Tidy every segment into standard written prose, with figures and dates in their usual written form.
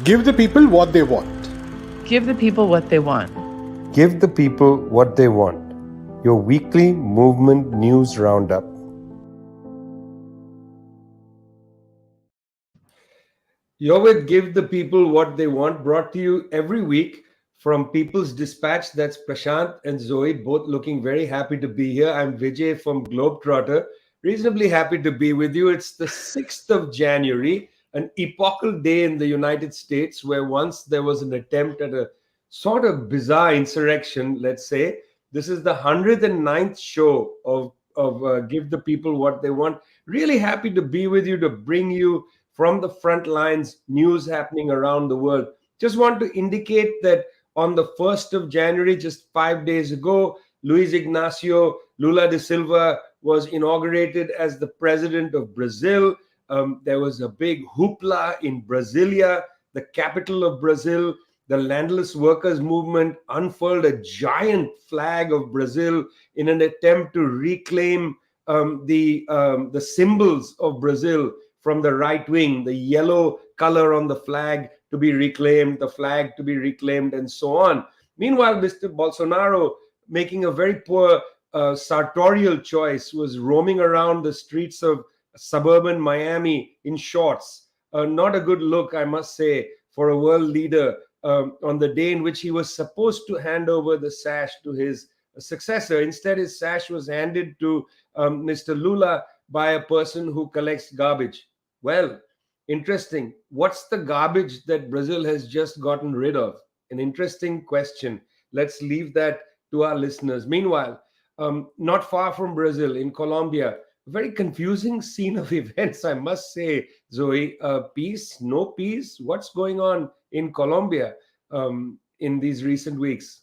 Give the people what they want. Give the people what they want. Give the people what they want. Your weekly movement news roundup. You're with Give the People What They Want, brought to you every week from People's Dispatch. That's Prasanth and Zoe, both looking very happy to be here. I'm Vijay from Globetrotter, reasonably happy to be with you. It's the 6th of January, an epochal day in the United States where once there was an attempt at a sort of bizarre insurrection, let's say. This is the 109th show of Give the People What They Want. Really happy to be with you to bring you from the front lines news happening around the world. Just want to indicate that on the 1st of January, just 5 days ago, Luiz Ignacio Lula da Silva was inaugurated as the president of Brazil. There was a big hoopla in Brasilia, the capital of Brazil. The landless workers movement unfurled a giant flag of Brazil in an attempt to reclaim the symbols of Brazil from the right wing, the yellow color on the flag to be reclaimed, the flag to be reclaimed, and so on. Meanwhile, Mr. Bolsonaro, making a very poor sartorial choice, was roaming around the streets of suburban Miami in shorts. Not a good look, I must say, for a world leader on the day in which he was supposed to hand over the sash to his successor. Instead, his sash was handed to Mr. Lula by a person who collects garbage. Well, interesting. What's the garbage that Brazil has just gotten rid of? An interesting question. Let's leave that to our listeners. Meanwhile, not far from Brazil, in Colombia, a very confusing scene of events, I must say, Zoe. Peace, no peace. What's going on in Colombia in these recent weeks?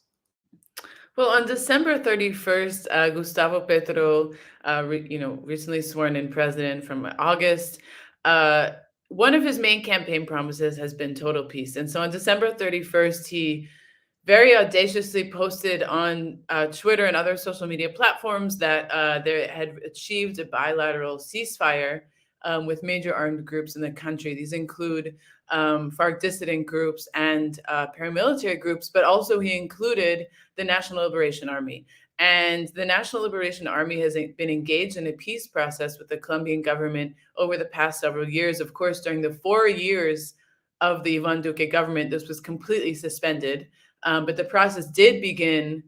Well, on December 31st, Gustavo Petro, recently sworn in president from August, one of his main campaign promises has been total peace. And so on December 31st, he very audaciously posted on Twitter and other social media platforms that they had achieved a bilateral ceasefire with major armed groups in the country. These include FARC dissident groups and paramilitary groups, but also he included the National Liberation Army. And the National Liberation Army has been engaged in a peace process with the Colombian government over the past several years. Of course, during the 4 years of the Ivan Duque government, this was completely suspended. But the process did begin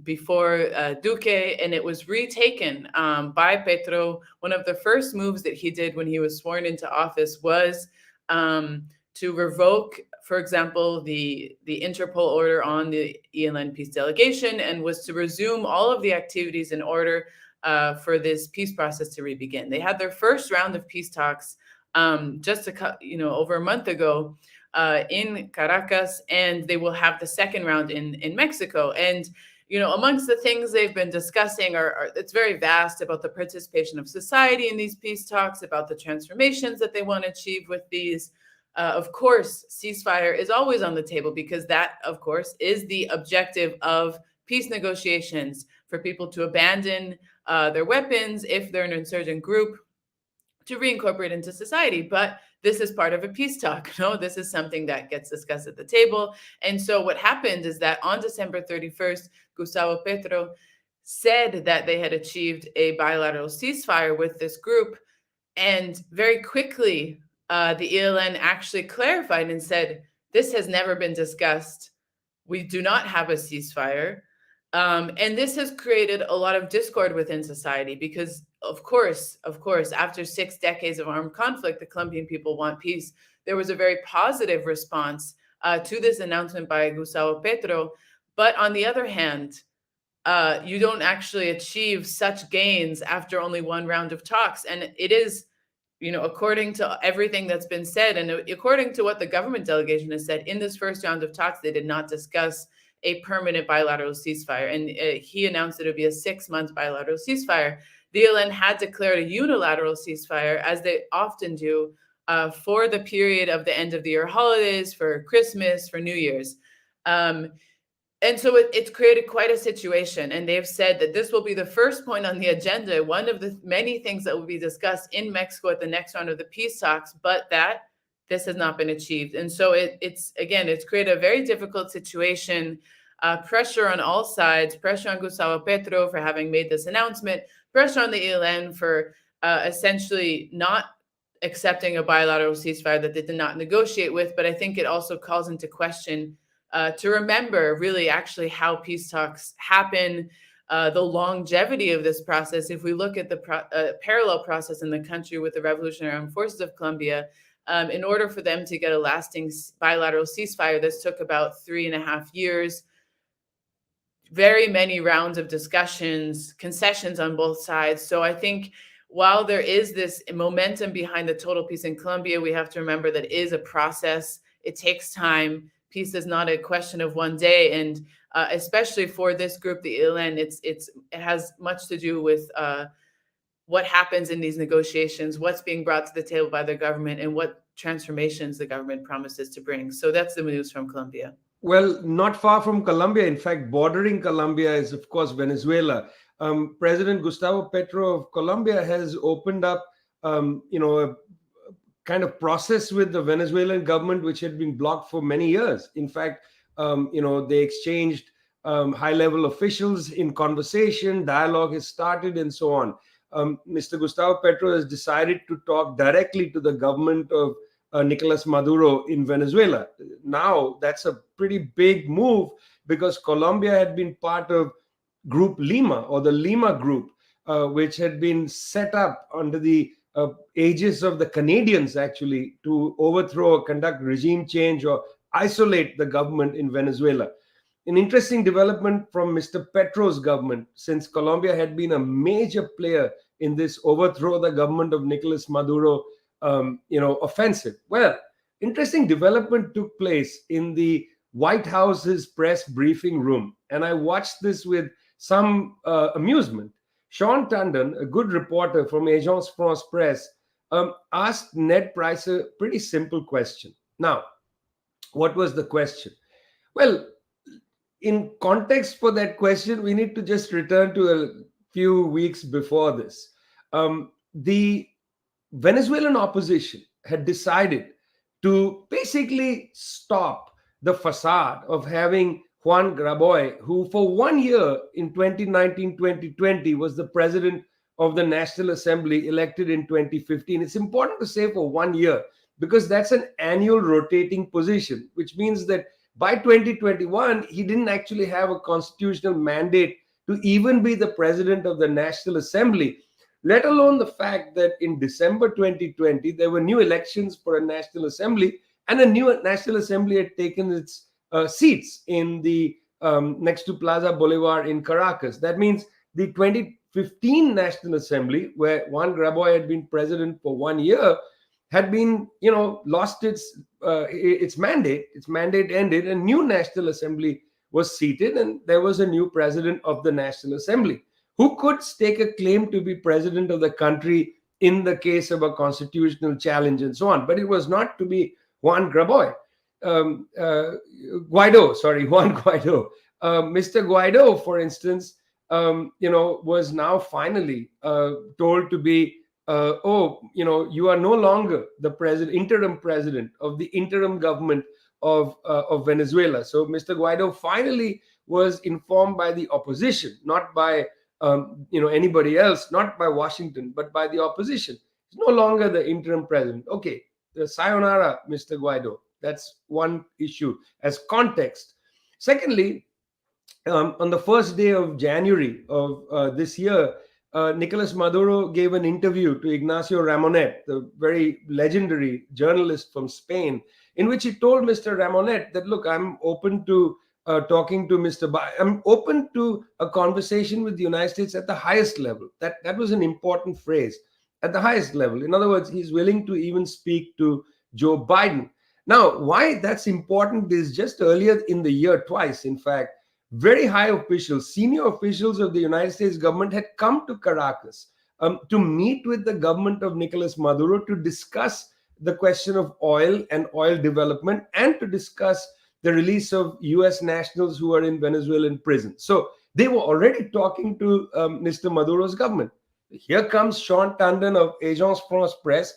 before Duque, and it was retaken by Petro. One of the first moves that he did when he was sworn into office was to revoke, for example, the Interpol order on the ELN peace delegation, and was to resume all of the activities in order for this peace process to re-begin. They had their first round of peace talks over a month ago in Caracas, and they will have the second round in Mexico. And amongst the things they've been discussing are it's very vast about the participation of society in these peace talks, about the transformations that they want to achieve with these. Of course, ceasefire is always on the table because that, of course, is the objective of peace negotiations, for people to abandon their weapons if they're an insurgent group, to reincorporate into society. But this is part of a peace talk. No, this is something that gets discussed at the table. And so what happened is that on December 31st, Gustavo Petro said that they had achieved a bilateral ceasefire with this group. And very quickly, the ELN actually clarified and said, this has never been discussed. We do not have a ceasefire. And this has created a lot of discord within society because, of course, after 6 decades of armed conflict, the Colombian people want peace. There was a very positive response to this announcement by Gustavo Petro. But on the other hand, you don't actually achieve such gains after only one round of talks. And it is, according to everything that's been said, and according to what the government delegation has said, in this first round of talks, they did not discuss a permanent bilateral ceasefire. And he announced it would be a 6-month bilateral ceasefire. The ELN had declared a unilateral ceasefire, as they often do, for the period of the end of the year holidays, for Christmas, for New Year's. And so it's created quite a situation. And they've said that this will be the first point on the agenda, one of the many things that will be discussed in Mexico at the next round of the peace talks, but that this has not been achieved. And so it's created a very difficult situation, pressure on all sides, pressure on Gustavo Petro for having made this announcement, pressure on the ELN for essentially not accepting a bilateral ceasefire that they did not negotiate with. But I think it also calls into question to remember really actually how peace talks happen, the longevity of this process. If we look at the parallel process in the country with the Revolutionary Armed Forces of Colombia, in order for them to get a lasting bilateral ceasefire, this took about 3.5 years. Very many rounds of discussions, concessions on both sides. So I think while there is this momentum behind the total peace in Colombia, we have to remember that it is a process. It takes time. Peace is not a question of one day, and especially for this group, the ELN, it has much to do with what happens in these negotiations, what's being brought to the table by the government, and what transformations the government promises to bring. So that's the news from Colombia. Well, not far from Colombia, in fact, bordering Colombia is, of course, Venezuela. President Gustavo Petro of Colombia has opened up, a kind of process with the Venezuelan government, which had been blocked for many years. In fact, they exchanged high-level officials in conversation, dialogue has started, and so on. Mr. Gustavo Petro has decided to talk directly to the government of Nicolas Maduro in Venezuela. Now, that's a pretty big move because Colombia had been part of Group Lima, or the Lima Group, which had been set up under the aegis of the Canadians, actually, to overthrow or conduct regime change or isolate the government in Venezuela. An interesting development from Mr. Petro's government, since Colombia had been a major player in this overthrow the government of Nicolas Maduro offensive. Well, interesting development took place in the White House's press briefing room, and I watched this with some amusement. Sean Tandon, a good reporter from Agence France Presse, asked Ned Price a pretty simple question. Now, what was the question? Well, in context for that question, we need to just return to a few weeks before this. The Venezuelan opposition had decided to basically stop the facade of having Juan Graboy, who for 1 year in 2019-2020 was the president of the National Assembly, elected in 2015. It's important to say for 1 year because that's an annual rotating position, which means that by 2021, he didn't actually have a constitutional mandate to even be the president of the National Assembly, let alone the fact that in December 2020, there were new elections for a National Assembly, and a new National Assembly had taken its seats in the next to Plaza Bolivar in Caracas. That means the 2015 National Assembly, where Juan Graboy had been president for 1 year, had been, lost its mandate. Its mandate ended, and new National Assembly was seated, and there was a new president of the National Assembly who could stake a claim to be president of the country in the case of a constitutional challenge and so on. But it was not to be Juan Graboy. Juan Guaido. Mr. Guaido, for instance, was now finally told to be, you are no longer the interim president of the interim government of Venezuela. So Mr. Guaido finally was informed by the opposition, not by anybody else, not by Washington, but by the opposition. He's no longer the interim president. Okay, sayonara, Mr. Guaido. That's one issue as context. Secondly, on the first day of January of this year, Nicolas Maduro gave an interview to Ignacio Ramonet, the very legendary journalist from Spain, in which he told Mr. Ramonet that, look, I'm open to talking to I'm open to a conversation with the United States at the highest level. That was an important phrase, at the highest level. In other words, he's willing to even speak to Joe Biden. Now, why that's important is just earlier in the year, twice, in fact, very high officials, senior officials of the United States government had come to Caracas to meet with the government of Nicolas Maduro to discuss the question of oil and oil development and to discuss the release of US nationals who are in Venezuelan prison. So they were already talking to Mr. Maduro's government. Here comes Sean Tandon of Agence France Presse,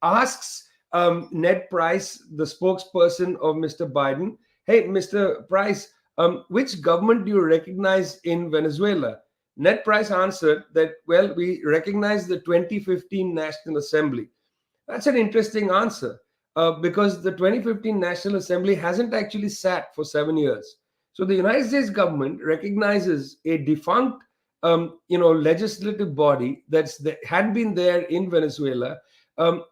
asks Ned Price, the spokesperson of Mr. Biden. Hey, Mr. Price, which government do you recognize in Venezuela? Ned Price answered that, well, we recognize the 2015 National Assembly. That's an interesting answer because the 2015 National Assembly hasn't actually sat for 7 years. So the United States government recognizes a defunct, legislative body had been there in Venezuela,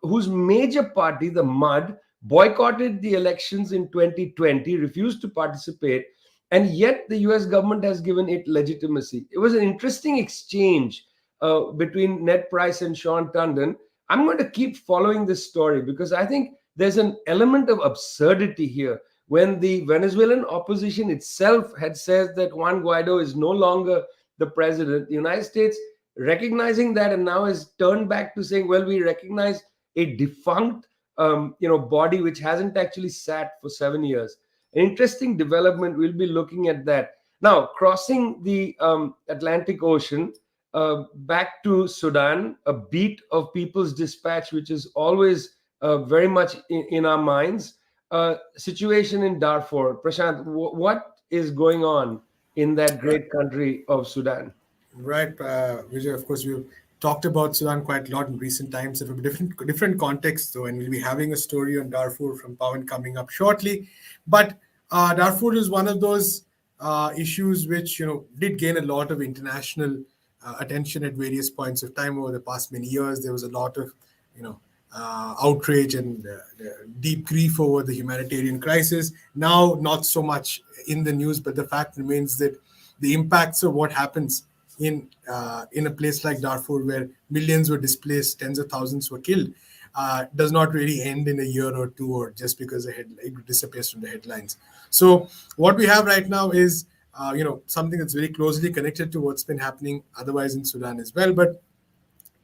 whose major party, the MUD, boycotted the elections in 2020, refused to participate, and yet the US government has given it legitimacy. It was an interesting exchange between Ned Price and Sean Tundon. I'm going to keep following this story because I think there's an element of absurdity here. When the Venezuelan opposition itself had said that Juan Guaido is no longer the president, the United States recognizing that and now has turned back to saying, well, we recognize a defunct body which hasn't actually sat for 7 years. An interesting development. We'll be looking at that. Now, crossing the Atlantic Ocean, back to Sudan, a beat of People's Dispatch, which is always very much in our minds. Situation in Darfur. Prashant, what is going on in that great country of Sudan? Right, Vijay. Of course, we've talked about Sudan quite a lot in recent times, from different contexts, though, and we'll be having a story on Darfur from Pawan coming up shortly. But Darfur is one of those issues which did gain a lot of international attention at various points of time over the past many years. There was a lot of outrage and deep grief over the humanitarian crisis. Now, not so much in the news, but the fact remains that the impacts of what happens in a place like Darfur, where millions were displaced, tens of thousands were killed, does not really end in a year or two, or just because it disappears from the headlines. So what we have right now is something that's very closely connected to what's been happening otherwise in Sudan as well. But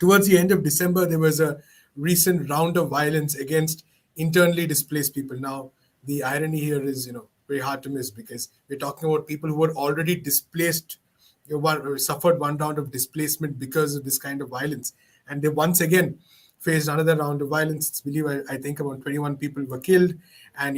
towards the end of December, there was a recent round of violence against internally displaced people. Now, the irony here is very hard to miss, because we're talking about people who were already displaced, suffered one round of displacement because of this kind of violence, and they once again faced another round of violence. I think about 21 people were killed, and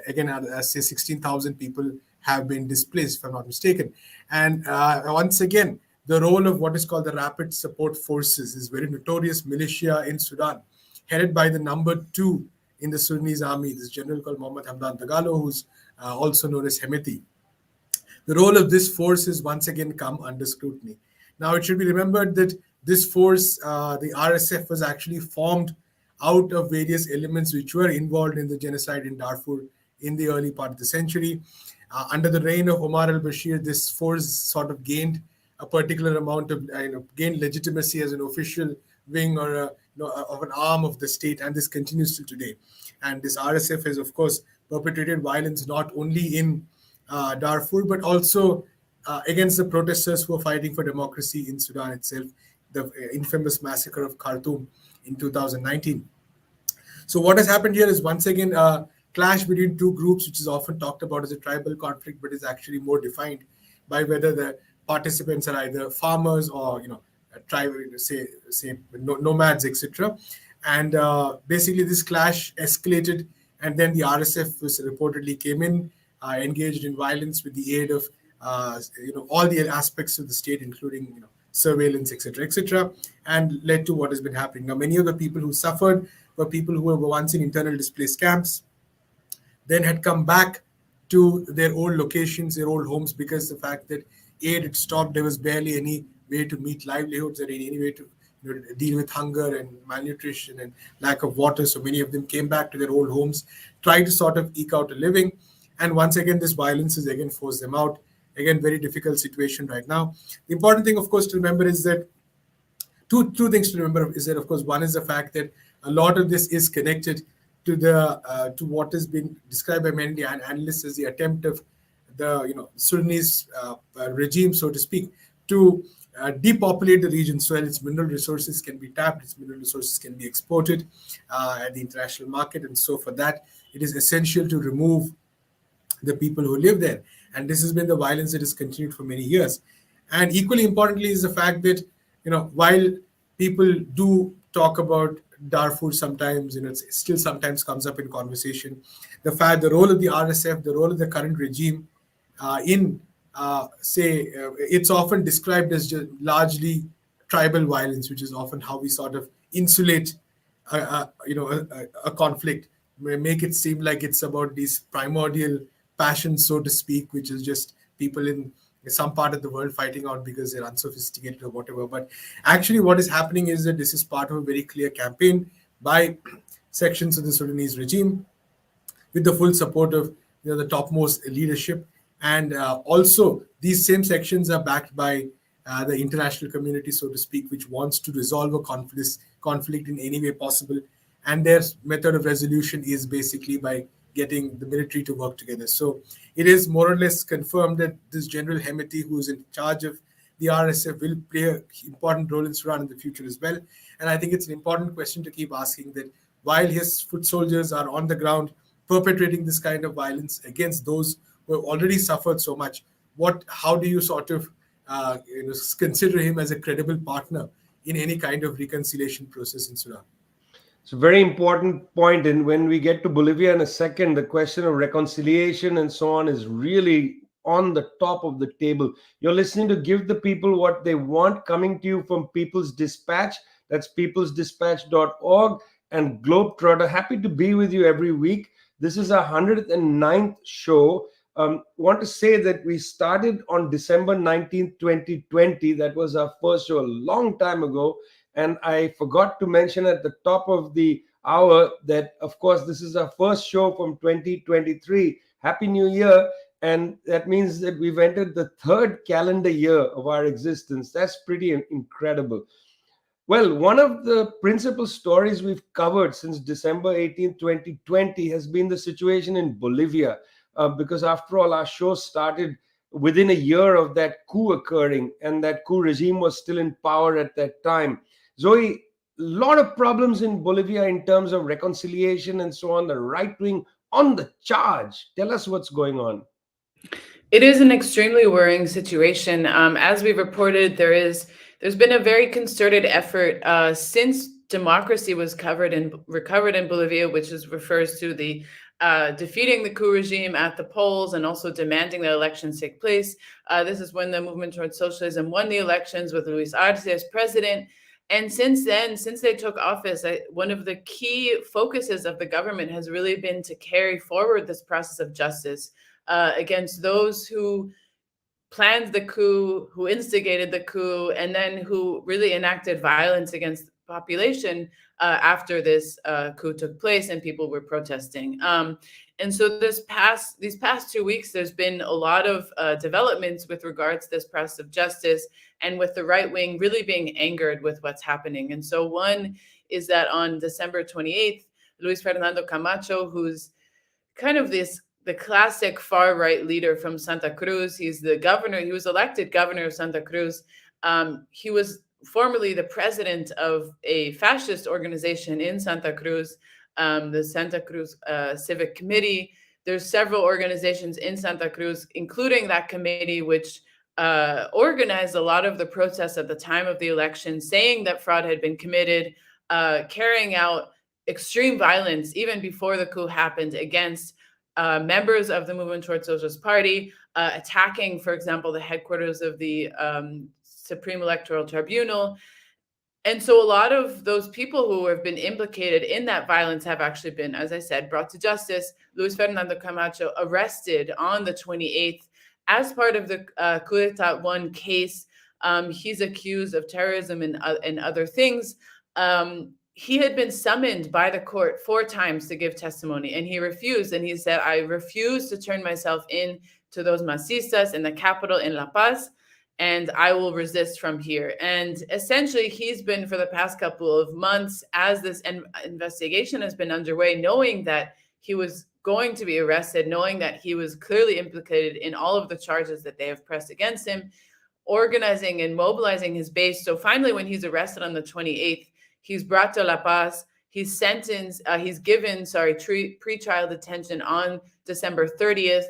again, as say 16,000 people have been displaced, if I'm not mistaken. And once again, the role of what is called the Rapid Support Forces, is very notorious militia in Sudan, headed by the number 2 in the Sudanese army, this general called Mohammed Hamdan Dagalo, who's also known as Hemeti. The role of this force has once again come under scrutiny. Now, it should be remembered that this force, the RSF, was actually formed out of various elements which were involved in the genocide in Darfur in the early part of the century. Under the reign of Omar al-Bashir, this force sort of gained a particular amount of gained legitimacy as an official wing or of an arm of the state, and this continues till today. And this RSF has, of course, perpetrated violence not only in Darfur, but also against the protesters who are fighting for democracy in Sudan itself, the infamous massacre of Khartoum in 2019. So what has happened here is once again a clash between two groups, which is often talked about as a tribal conflict, but is actually more defined by whether the participants are either farmers or tribal, say nomads, etc. And basically this clash escalated, and then the RSF was reportedly came in, engaged in violence with the aid of all the aspects of the state, including surveillance, etc., and led to what has been happening. Now, many of the people who suffered were people who were once in internal displaced camps, then had come back to their old locations, their old homes, because the fact that aid had stopped, there was barely any way to meet livelihoods or any way to deal with hunger and malnutrition and lack of water. So many of them came back to their old homes, tried to sort of eke out a living. And once again, this violence has again forced them out. Again, very difficult situation right now. The important thing, of course, to remember is that two things to remember is that, of course, one is the fact that a lot of this is connected to the to what has been described by many analysts as the attempt of the Sudanese regime, so to speak, to depopulate the region so that its mineral resources can be tapped, its mineral resources can be exported at the international market. And so for that, it is essential to remove the people who live there. And this has been the violence that has continued for many years. And equally importantly is the fact that, while people do talk about Darfur sometimes, it still sometimes comes up in conversation. The role of the RSF, the role of the current regime in, say, it's often described as just largely tribal violence, which is often how we sort of insulate, a conflict, make it seem like it's about these primordial passions, so to speak, which is just people in some part of the world fighting out because they're unsophisticated or whatever. But actually, what is happening is that this is part of a very clear campaign by sections of the Sudanese regime with the full support of the topmost leadership. And also, these same sections are backed by the international community, so to speak, which wants to resolve a conflict in any way possible. And their method of resolution is basically by getting the military to work together. So it is more or less confirmed that this General Hemeti, who is in charge of the RSF, will play an important role in Sudan in the future as well. And I think it's an important question to keep asking, that while his foot soldiers are on the ground perpetrating this kind of violence against those who have already suffered so much, how do you sort of consider him as a credible partner in any kind of reconciliation process in Sudan? It's a very important point. And when we get to Bolivia in a second, the question of reconciliation and so on is really on the top of the table. You're listening to Give the People What They Want, coming to you from People's Dispatch. That's peoplesdispatch.org and Globetrotter. Happy to be with you every week. This is our 109th show. Want to say that we started on December 19th, 2020. That was our first show a long time ago. And I forgot to mention at the top of the hour that, of course, this is our first show from 2023. Happy New Year. And that means that we've entered the third calendar year of our existence. That's pretty incredible. Well, one of the principal stories we've covered since December 18, 2020 has been the situation in Bolivia, because after all, our show started within a year of that coup occurring, and that coup regime was still in power at that time. Zoe, a lot of problems in Bolivia in terms of reconciliation and so on, the right wing on the charge. Tell us what's going on. It is an extremely worrying situation. As we've reported, there's been a very concerted effort since democracy was recovered in Bolivia, which refers to the defeating the coup regime at the polls and also demanding that elections take place. This is when the movement towards socialism won the elections with Luis Arce as president. And since then, since they took office, one of the key focuses of the government has really been to carry forward this process of justice against those who planned the coup, who instigated the coup, and then who really enacted violence against the population after this coup took place and people were protesting. And so these past 2 weeks, there's been a lot of developments with regards to this process of justice, and with the right wing really being angered with what's happening. And so one is that on December 28th, Luis Fernando Camacho, who's kind of the classic far right leader from Santa Cruz. He's the governor. He was elected governor of Santa Cruz. He was formerly the president of a fascist organization in Santa Cruz, the Santa Cruz Civic Committee. There's several organizations in Santa Cruz, including that committee, which organized a lot of the protests at the time of the election, saying that fraud had been committed, carrying out extreme violence even before the coup happened against members of the Movement Towards Socialist Party, attacking, for example, the headquarters of the Supreme Electoral Tribunal. And so a lot of those people who have been implicated in that violence have actually been, as I said, brought to justice. Luis Fernando Camacho arrested on the 28th as part of the coup d'etat 1 case. He's accused of terrorism and other things. He had been summoned by the court 4 times to give testimony, and he refused. And he said, I refuse to turn myself in to those masistas in the capital, in La Paz, and I will resist from here. And essentially, he's been, for the past couple of months, as this investigation has been underway, knowing that he was going to be arrested, knowing that he was clearly implicated in all of the charges that they have pressed against him, organizing and mobilizing his base. So finally, when he's arrested on the 28th, he's brought to La Paz. He's sentenced. He's given, pre-trial detention on December 30th.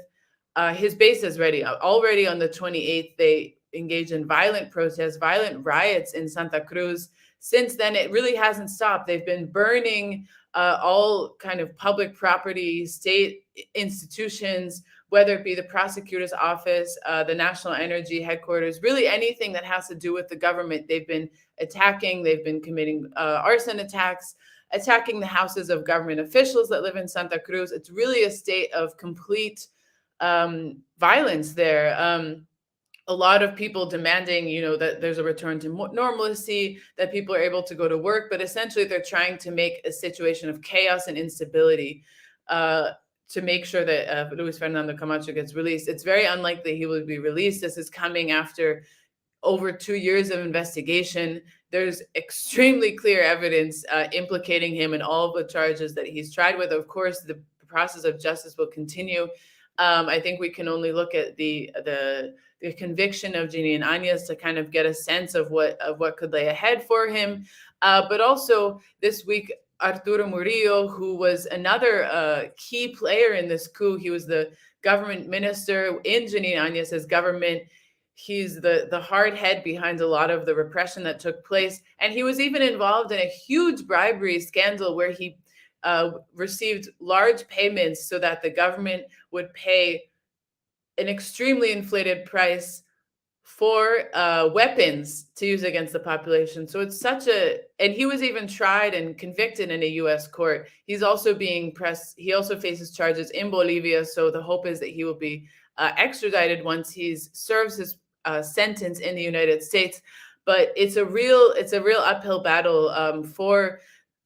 His base is ready. Already on the 28th, they engaged in violent protests, violent riots in Santa Cruz. Since then, it really hasn't stopped. They've been burning all kind of public property, state institutions, whether it be the prosecutor's office, the national energy headquarters, really anything that has to do with the government. They've been attacking, they've been committing arson attacks, attacking the houses of government officials that live in Santa Cruz. It's really a state of complete violence there. A lot of people demanding, that there's a return to normalcy, that people are able to go to work, but essentially they're trying to make a situation of chaos and instability to make sure that Luis Fernando Camacho gets released. It's very unlikely he will be released. This is coming after over 2 years of investigation. There's extremely clear evidence implicating him in all of the charges that he's tried with. Of course, the process of justice will continue. I think we can only look at the conviction of Ginny and Agnes to kind of get a sense of what could lay ahead for him. But also this week, Arturo Murillo, who was another key player in this coup, he was the government minister in Ginny and Agnes's government. He's the hard head behind a lot of the repression that took place. And he was even involved in a huge bribery scandal where he received large payments so that the government would pay an extremely inflated price for weapons to use against the population. So it's and he was even tried and convicted in a U.S. court. He's also being pressed. He also faces charges in Bolivia. So the hope is that he will be extradited once he serves his sentence in the United States. But it's a real uphill battle for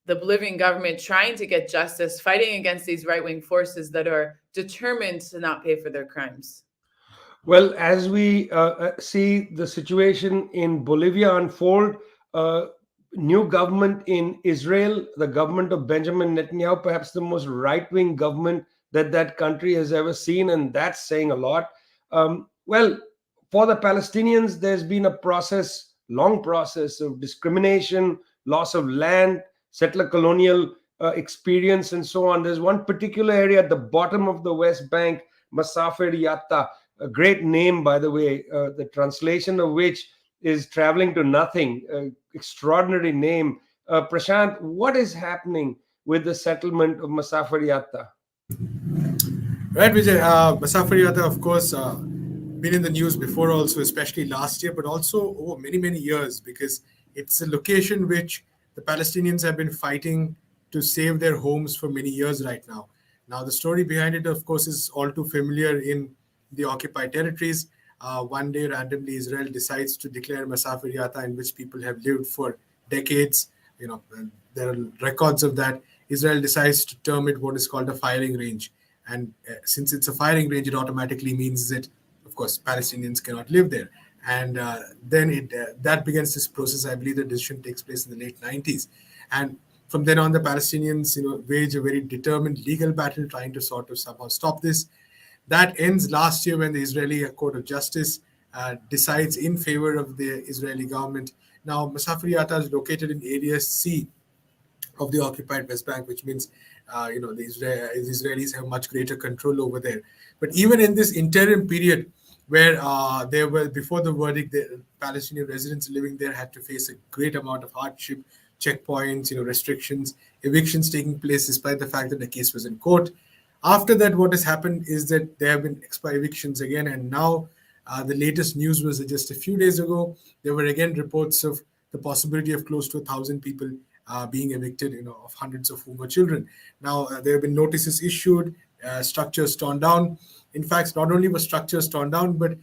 the Bolivian government trying to get justice, fighting against these right-wing forces that are determined to not pay for their crimes. Well, as we see the situation in Bolivia unfold, new government in Israel, the government of Benjamin Netanyahu, perhaps the most right-wing government that country has ever seen, and that's saying a lot. Well, for the Palestinians, there's been a long process of discrimination, loss of land, settler colonial experience, and so on. There's one particular area at the bottom of the West Bank, Masafer Yatta, a great name, by the way, the translation of which is traveling to nothing, extraordinary name. Prashant, what is happening with the settlement of Masafer Yatta? Right, Vijay. Masafer Yatta, of course, been in the news before also, especially last year, but also over many, many years, because it's a location which the Palestinians have been fighting to save their homes for many years right now. Now, the story behind it, of course, is all too familiar in the occupied territories. One day, randomly, Israel decides to declare Masafer Yatta, in which people have lived for decades. There are records of that. Israel decides to term it what is called a firing range. And since it's a firing range, it automatically means that, of course, Palestinians cannot live there. And then that begins this process. I believe the decision takes place in the late 90s. And from then on, the Palestinians, wage a very determined legal battle trying to sort of somehow stop this. That ends last year when the Israeli Court of Justice decides in favor of the Israeli government. Now, Masafer Yatta is located in Area C of the occupied West Bank, which means the Israelis have much greater control over there. But even in this interim period, where there were, before the verdict, the Palestinian residents living there had to face a great amount of hardship, checkpoints, restrictions, evictions taking place despite the fact that the case was in court. After that, what has happened is that there have been evictions again, and now the latest news was that just a few days ago, there were again reports of the possibility of close to 1,000 people being evicted, of hundreds of whom were children. Now, there have been notices issued, structures torn down. In fact, not only were structures torn down, but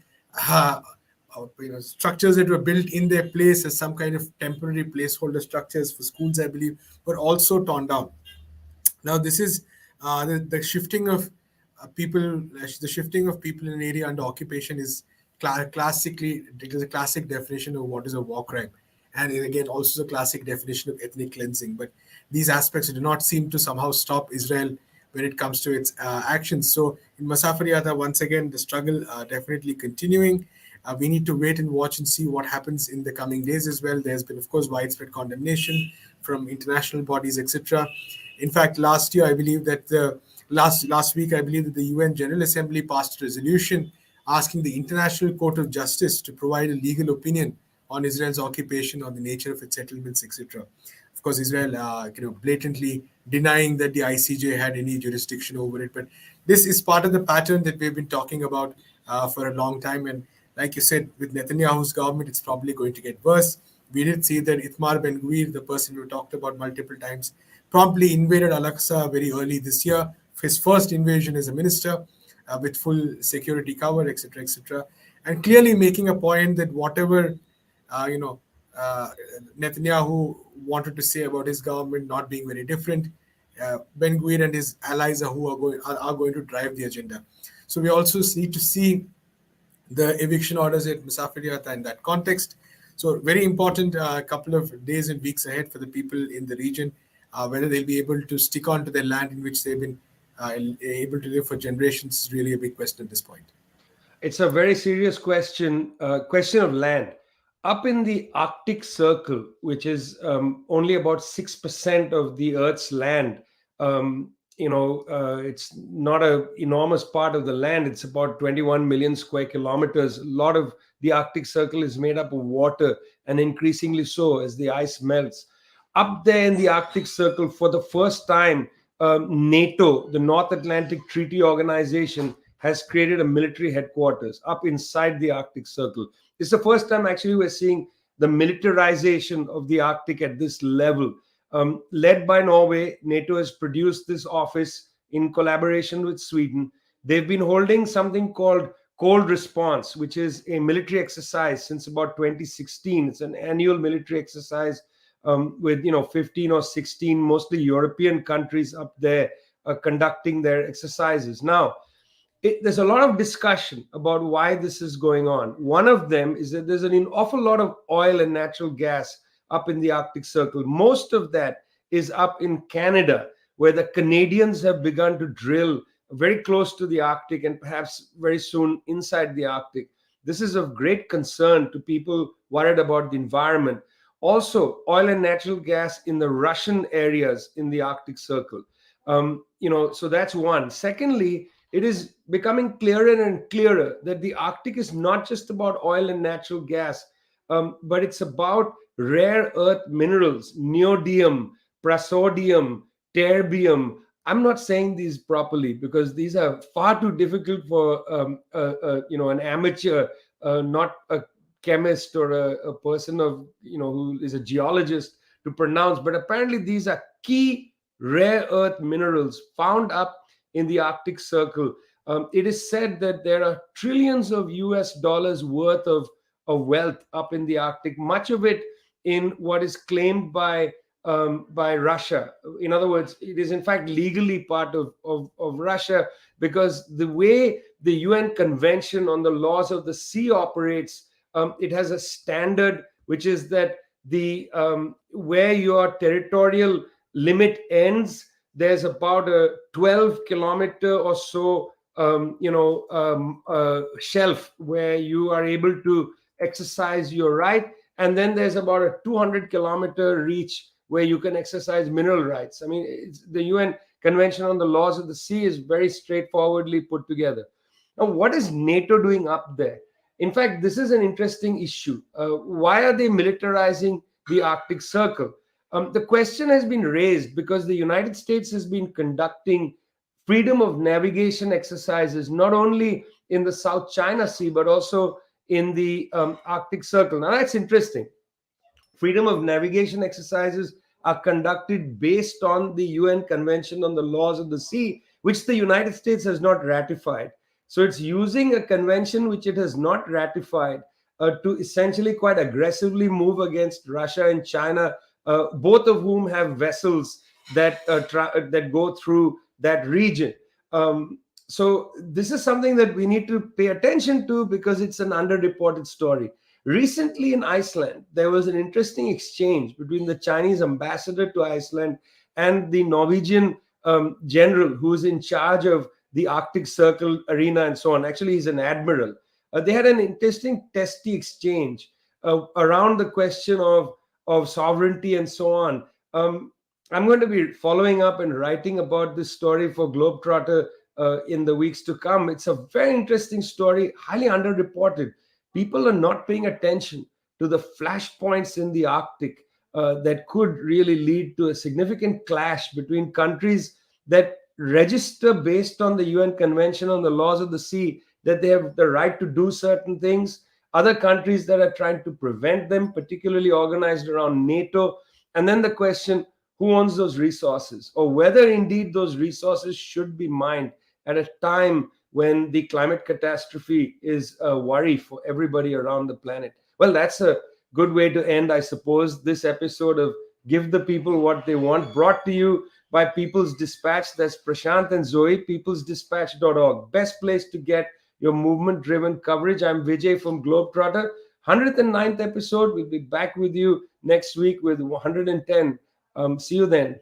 structures that were built in their place as some kind of temporary placeholder structures for schools, I believe, were also torn down. Now, this is the shifting of people. The shifting of people in an area under occupation is classically, it is a classic definition of what is a war crime, and again also a classic definition of ethnic cleansing. But these aspects do not seem to somehow stop Israel when it comes to its actions. So in Masafer Yatta, once again, the struggle definitely continuing. We need to wait and watch and see what happens in the coming days as well. There's been, of course, widespread condemnation from international bodies, etc. In fact, last year, I believe that last week, I believe that the UN General Assembly passed a resolution asking the International Court of Justice to provide a legal opinion on Israel's occupation, on the nature of its settlements, etc. Of course, Israel, blatantly denying that the ICJ had any jurisdiction over it. But this is part of the pattern that we've been talking about for a long time. And like you said, with Netanyahu's government, it's probably going to get worse. We did see that Itmar Ben Gvir, the person we talked about multiple times, promptly invaded Al-Aqsa very early this year. His first invasion as a minister, with full security cover, etc., etc., and clearly making a point that whatever uh, you know uh, Netanyahu wanted to say about his government not being very different, Ben Gvir and his allies are going to drive the agenda. So we also need to see the eviction orders at Musafiriyat in that context. So very important couple of days and weeks ahead for the people in the region, whether they'll be able to stick on to their land in which they've been able to live for generations is really a big question at this point. It's a very serious question of land. Up in the Arctic Circle, which is only about 6% of the Earth's land, it's not an enormous part of the land. It's about 21 million square kilometers. A lot of the Arctic Circle is made up of water, and increasingly so as the ice melts. Up there in the Arctic Circle, for the first time, NATO, the North Atlantic Treaty Organization, has created a military headquarters up inside the Arctic Circle. It's the first time actually we're seeing the militarization of the Arctic at this level. Led by Norway, NATO has produced this office in collaboration with Sweden. They've been holding something called Cold Response, which is a military exercise since about 2016. It's an annual military exercise with 15 or 16 mostly European countries up there conducting their exercises. Now, there's a lot of discussion about why this is going on. One of them is that there's an awful lot of oil and natural gas up in the Arctic Circle. Most of that is up in Canada, where the Canadians have begun to drill very close to the Arctic and perhaps very soon inside the Arctic. This is of great concern to people worried about the environment. Also, oil and natural gas in the Russian areas in the Arctic Circle. So that's one. Secondly, it is becoming clearer and clearer that the Arctic is not just about oil and natural gas, but it's about rare earth minerals, neodymium, praseodymium, terbium. I'm not saying these properly because these are far too difficult for an amateur, not a chemist or a person who is a geologist to pronounce. But apparently, these are key rare earth minerals found up in the Arctic Circle. It is said that there are trillions of US dollars worth of wealth up in the Arctic, much of it in what is claimed by Russia. In other words, it is in fact legally part of Russia, because the way the UN Convention on the Laws of the Sea operates, it has a standard which is that the where your territorial limit ends, there's about a 12-kilometer or so shelf where you are able to exercise your right, and then there's about a 200-kilometer reach where you can exercise mineral rights. I mean, the UN Convention on the Laws of the Sea is very straightforwardly put together. Now, what is NATO doing up there? In fact, this is an interesting issue. Why are they militarizing the Arctic Circle? The question has been raised because the United States has been conducting freedom of navigation exercises, not only in the South China Sea, but also in the Arctic Circle. Now, that's interesting. Freedom of navigation exercises are conducted based on the UN Convention on the Laws of the Sea, which the United States has not ratified. So it's using a convention which it has not ratified to essentially quite aggressively move against Russia and China, both of whom have vessels that go through that region. So this is something that we need to pay attention to because it's an underreported story. Recently in Iceland, there was an interesting exchange between the Chinese ambassador to Iceland and the Norwegian general who's in charge of the Arctic Circle arena and so on. Actually, he's an admiral. They had an interesting testy exchange around the question of sovereignty and so on. I'm going to be following up and writing about this story for Globetrotter in the weeks to come. It's a very interesting story, highly underreported. People are not paying attention to the flashpoints in the Arctic that could really lead to a significant clash between countries that register based on the UN Convention on the Laws of the Sea, that they have the right to do certain things, other countries that are trying to prevent them, particularly organized around NATO. And then the question, who owns those resources, or whether indeed those resources should be mined at a time when the climate catastrophe is a worry for everybody around the planet. Well, that's a good way to end, I suppose, this episode of Give the People What They Want, brought to you by People's Dispatch. That's Prashant and Zoe, peoplesdispatch.org. Best place to get your movement-driven coverage. I'm Vijay from Globetrotter. 109th episode. We'll be back with you next week with 110. See you then.